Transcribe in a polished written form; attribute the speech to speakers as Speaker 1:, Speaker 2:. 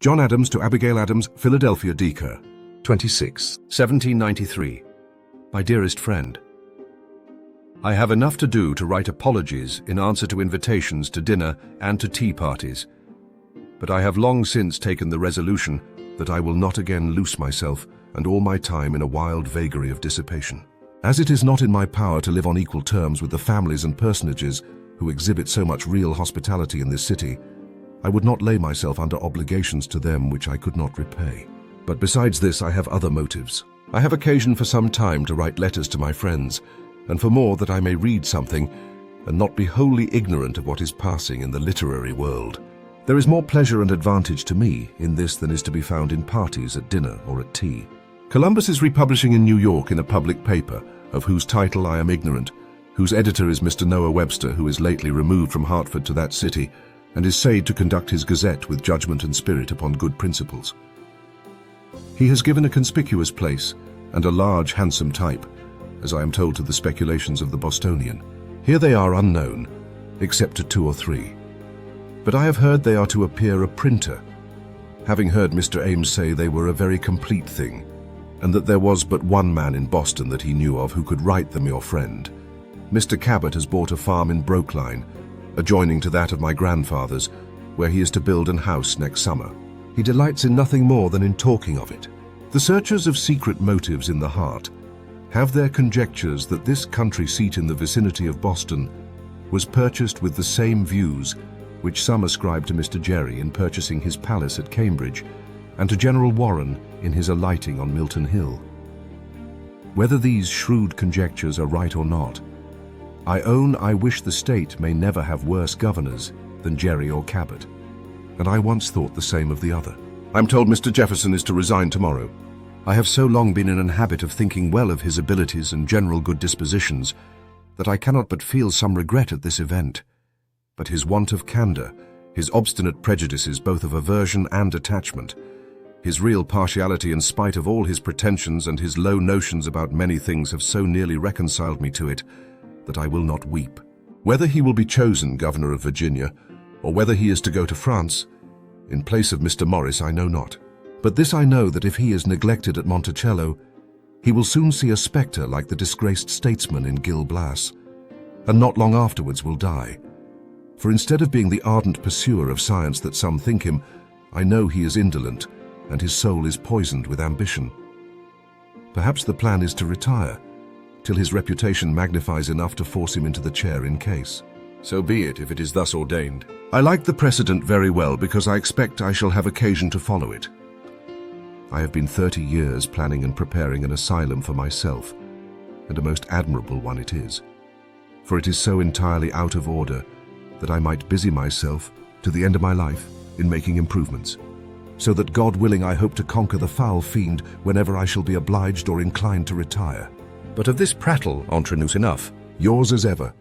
Speaker 1: John Adams to Abigail Adams, Philadelphia, Decker. 26, 1793. My dearest friend, I have enough to do to write apologies in answer to invitations to dinner and to tea parties, but I have long since taken the resolution that I will not again loose myself and all my time in a wild vagary of dissipation. As it is not in my power to live on equal terms with the families and personages who exhibit so much real hospitality in this city, I would not lay myself under obligations to them which I could not repay. But besides this, I have other motives. I have occasion for some time to write letters to my friends, and for more that I may read something and not be wholly ignorant of what is passing in the literary world. There is more pleasure and advantage to me in this than is to be found in parties at dinner or at tea. Columbus is republishing in New York in a public paper, of whose title I am ignorant, whose editor is Mr. Noah Webster, who is lately removed from Hartford to that city, and is said to conduct his gazette with judgment and spirit upon good principles. He has given a conspicuous place and a large, handsome type, as I am told, to the speculations of the Bostonian. Here they are unknown, except to 2 or 3. But I have heard they are to appear a printer, having heard Mr. Ames say they were a very complete thing, and that there was but one man in Boston that he knew of who could write them, your friend. Mr. Cabot has bought a farm in Brookline, adjoining to that of my grandfather's, where he is to build an house next summer. He delights in nothing more than in talking of it. The searchers of secret motives in the heart have their conjectures that this country seat in the vicinity of Boston was purchased with the same views which some ascribe to Mr. Gerry in purchasing his palace at Cambridge, and to General Warren in his alighting on Milton Hill. Whether these shrewd conjectures are right or not, I own I wish the state may never have worse governors than Gerry or Cabot, and I once thought the same of the other. I'm told Mr. Jefferson is to resign tomorrow. I have so long been in an habit of thinking well of his abilities and general good dispositions that I cannot but feel some regret at this event. But his want of candor, his obstinate prejudices both of aversion and attachment, his real partiality in spite of all his pretensions, and his low notions about many things have so nearly reconciled me to it that I will not weep. Whether he will be chosen governor of Virginia, or whether he is to go to France in place of Mr. Morris, I know not. But this I know, that if he is neglected at Monticello, he will soon see a spectre like the disgraced statesman in Gil Blas, and not long afterwards will die. For instead of being the ardent pursuer of science that some think him, I know he is indolent, and his soul is poisoned with ambition. Perhaps the plan is to retire, till his reputation magnifies enough to force him into the chair in case. So be it, if it is thus ordained. I like the precedent very well, because I expect I shall have occasion to follow it. I have been 30 years planning and preparing an asylum for myself, and a most admirable one it is, for it is so entirely out of order that I might busy myself to the end of my life in making improvements, so that God willing I hope to conquer the foul fiend whenever I shall be obliged or inclined to retire. But of this prattle, entre nous, enough. Yours as ever,